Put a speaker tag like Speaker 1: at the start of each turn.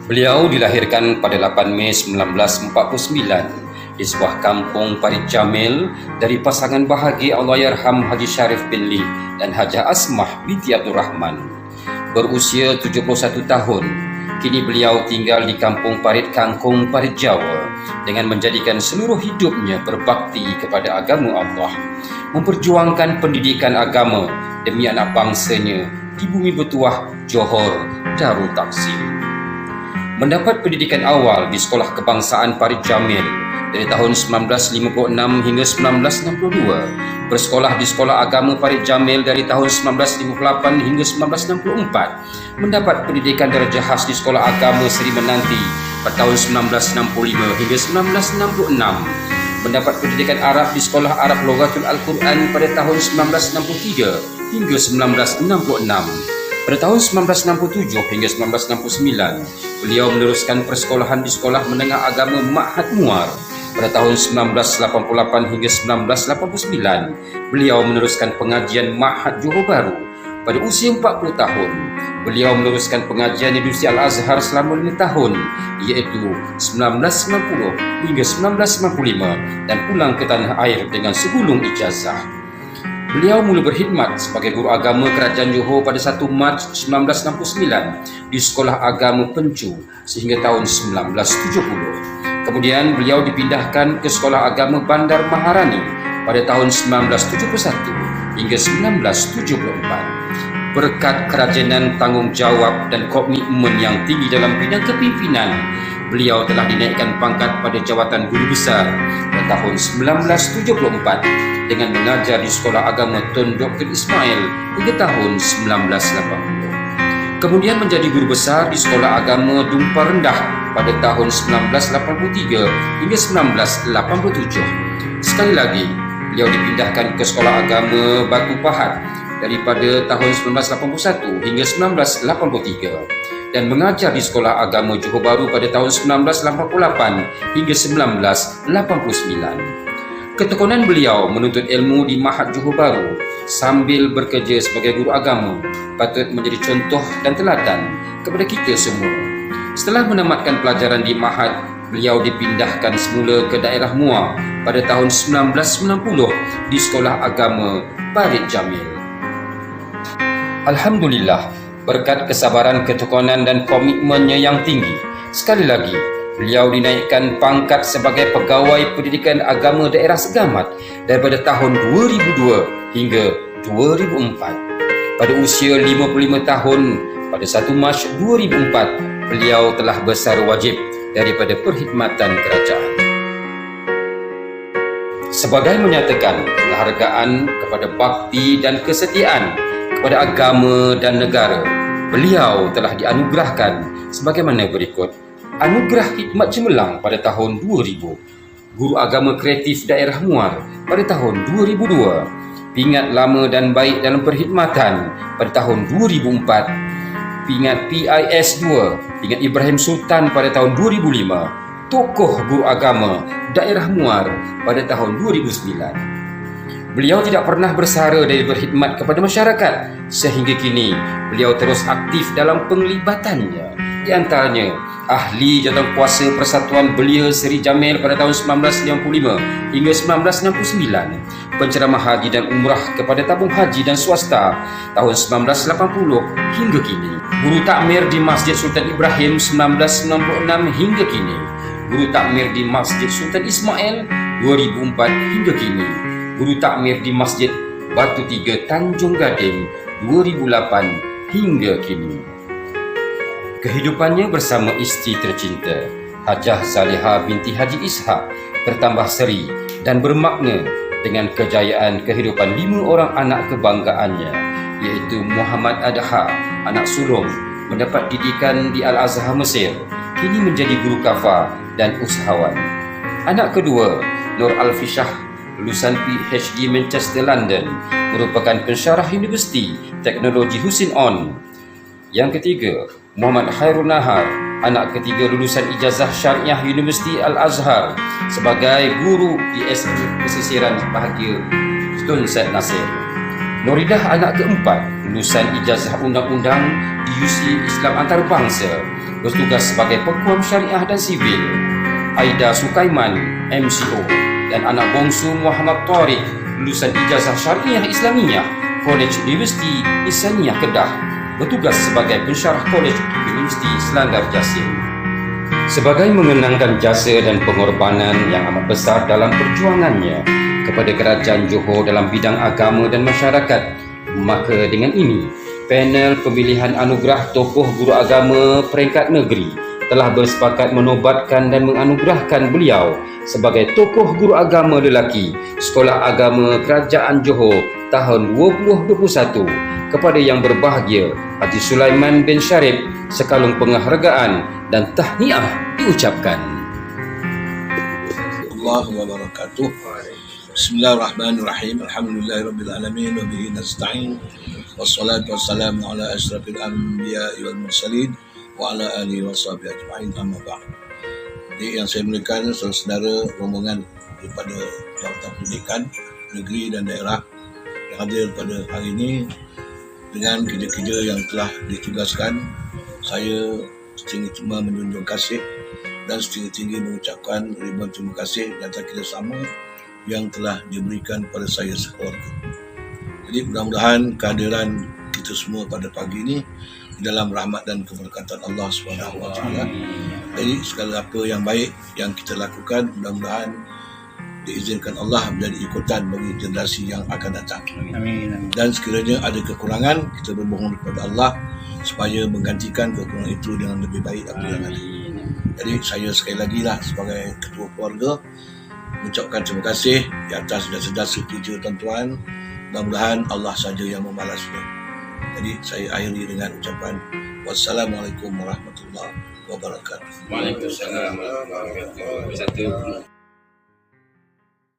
Speaker 1: Beliau dilahirkan pada 8 Mei 1949 di sebuah kampung Parit Jamil dari pasangan bahagia Allahyarham Haji Syarif bin Lee dan Hajah Asmah binti Abdul Rahman. Berusia 71 tahun, kini beliau tinggal di kampung Parit Kangkung, Parit Jawa dengan menjadikan seluruh hidupnya berbakti kepada agama Allah, memperjuangkan pendidikan agama demi anak bangsanya di bumi bertuah Johor Darul Takzim. Mendapat pendidikan awal di Sekolah Kebangsaan Parit Jamil dari tahun 1956 hingga 1962, bersekolah di Sekolah Agama Parit Jamil dari tahun 1958 hingga 1964, mendapat pendidikan darjah khas di Sekolah Agama Seri Menanti pada tahun 1965 hingga 1966, mendapat pendidikan Arab di Sekolah Arab Lughatul Al-Quran pada tahun 1963 hingga 1966. Pada tahun 1967 hingga 1969, beliau meneruskan persekolahan di Sekolah Menengah Agama Ma'had Muar. Pada tahun 1988 hingga 1989, beliau meneruskan pengajian Ma'had Johor Bahru. Pada usia 40 tahun, beliau meneruskan pengajian di Al-Azhar selama 5 tahun, iaitu 1990 hingga 1995, dan pulang ke tanah air dengan segulung ijazah. Beliau mula berkhidmat sebagai guru agama Kerajaan Johor pada 1 Mac 1969 di Sekolah Agama Pencu sehingga tahun 1970. Kemudian beliau dipindahkan ke Sekolah Agama Bandar Maharani pada tahun 1971 hingga 1974. Berkat kerajinan, tanggungjawab dan komitmen yang tinggi dalam bidang kepimpinan, beliau telah dinaikkan pangkat pada jawatan guru besar pada tahun 1974 dengan mengajar di Sekolah Agama Tun Dr. Ismail hingga tahun 1980. Kemudian menjadi guru besar di Sekolah Agama Dumpar Rendah pada tahun 1983 hingga 1987. Sekali lagi, beliau dipindahkan ke Sekolah Agama Batu Pahat daripada tahun 1981 hingga 1983 dan mengajar di Sekolah Agama Johor Bahru pada tahun 1988 hingga 1989. Ketekunan beliau menuntut ilmu di Ma'had Johor Bahru sambil bekerja sebagai guru agama patut menjadi contoh dan teladan kepada kita semua. Setelah menamatkan pelajaran di Ma'had, beliau dipindahkan semula ke daerah Muar pada tahun 1990 di Sekolah Agama Parit Jamil. Alhamdulillah, berkat kesabaran, ketekunan dan komitmennya yang tinggi, sekali lagi beliau dinaikkan pangkat sebagai Pegawai Pendidikan Agama Daerah Segamat daripada tahun 2002 hingga 2004. Pada usia 55 tahun, pada 1 Mac 2004, beliau telah bersara wajib daripada perkhidmatan kerajaan. Sebagai menyatakan penghargaan kepada bakti dan kesetiaan kepada agama dan negara, beliau telah dianugerahkan sebagaimana berikut. Anugerah Hikmat Cemerlang pada tahun 2000, Guru Agama Kreatif Daerah Muar pada tahun 2002, Pingat Lama dan Baik dalam Perkhidmatan pada tahun 2004, Pingat PIS 2, Pingat Ibrahim Sultan pada tahun 2005, Tokoh Guru Agama Daerah Muar pada tahun 2009. Beliau tidak pernah bersara dari berkhidmat kepada masyarakat sehingga kini beliau terus aktif dalam penglibatannya. Di antaranya, Ahli Jawatankuasa Persatuan Belia Seri Jamil pada tahun 1995 hingga 1969, penceramah haji dan umrah kepada tabung haji dan swasta tahun 1980 hingga kini, guru takmir di Masjid Sultan Ibrahim 1996 hingga kini, guru takmir di Masjid Sultan Ismail 2004 hingga kini, guru takmir di Masjid Batu Tiga Tanjung Gading 2008 hingga kini. Kehidupannya bersama isteri tercinta Hajah Zaliha binti Haji Ishak bertambah seri dan bermakna dengan kejayaan kehidupan 5 orang anak kebanggaannya, iaitu Muhammad Adha, anak sulung, mendapat didikan di Al-Azhar Mesir, kini menjadi guru kafa dan usahawan. Anak kedua, Nur Alfishah, lulusan PhD Manchester London, merupakan pensyarah Universiti Teknologi Husin On. Yang ketiga, Muhammad Khairul Nahar, anak ketiga lulusan ijazah syariah Universiti Al-Azhar sebagai guru IS Pesisiran Bahagia Tun Said Nasir. Nuridah, anak keempat lulusan ijazah undang-undang di UC Islam Antarabangsa bertugas sebagai Pekuam Syariah dan Sivil, Aida Sukaiman, MCO, dan anak bongsu Muhammad Tariq, lulusan Ijazah Syariah Islamiyah, College Universiti Ihsaniyah Kedah, bertugas sebagai pensyarah College Universiti Selandar Jasim. Sebagai mengenangkan jasa dan pengorbanan yang amat besar dalam perjuangannya kepada Kerajaan Johor dalam bidang agama dan masyarakat, maka dengan ini, panel pemilihan anugerah tokoh guru agama peringkat negeri telah bersepakat menobatkan dan menganugerahkan beliau sebagai tokoh guru agama lelaki Sekolah Agama Kerajaan Johor tahun 2021 kepada yang berbahagia Haji Sulaiman bin Sharif. Sekalung penghargaan dan tahniah diucapkan.
Speaker 2: Allahu wabarakatuh. Bismillahirrahmanirrahim. Alhamdulillahirabbil alamin wa bihi nasta'in. Wassalatu wassalamu ala asyrafil anbiya'i wal mursalin wa ala alihi washabihi ajma'in. Amma ba'd. Jadi yang saya muliakan saudara-saudara rombongan daripada Jabatan Pendidikan Negeri dan Daerah yang hadir pada hari ini, dengan kerja-kerja yang telah ditugaskan, saya setinggi-tinggi menjunjung kasih dan setinggi-tinggi mengucapkan ribuan terima kasih atas kerjasama yang telah diberikan kepada saya sekeluarga. Jadi mudah-mudahan kehadiran kita semua pada pagi ini dalam rahmat dan keberkatan Allah SWT. Jadi segala apa yang baik yang kita lakukan, mudah-mudahan diizinkan Allah menjadi ikutan bagi generasi yang akan datang. Amin. Dan sekiranya ada kekurangan, kita bermohon kepada Allah supaya menggantikan kekurangan itu dengan lebih baik apa yang ada. Jadi saya sekali lagi lah sebagai ketua keluarga mengucapkan terima kasih di atas jasa-jasa kerja tuan-tuan. Mudah-mudahan Allah saja yang membalasnya. Jadi saya akhiri dengan ucapan wassalamualaikum warahmatullahi wabarakatuh.
Speaker 1: Waalaikumsalam warahmatullahi wabarakatuh.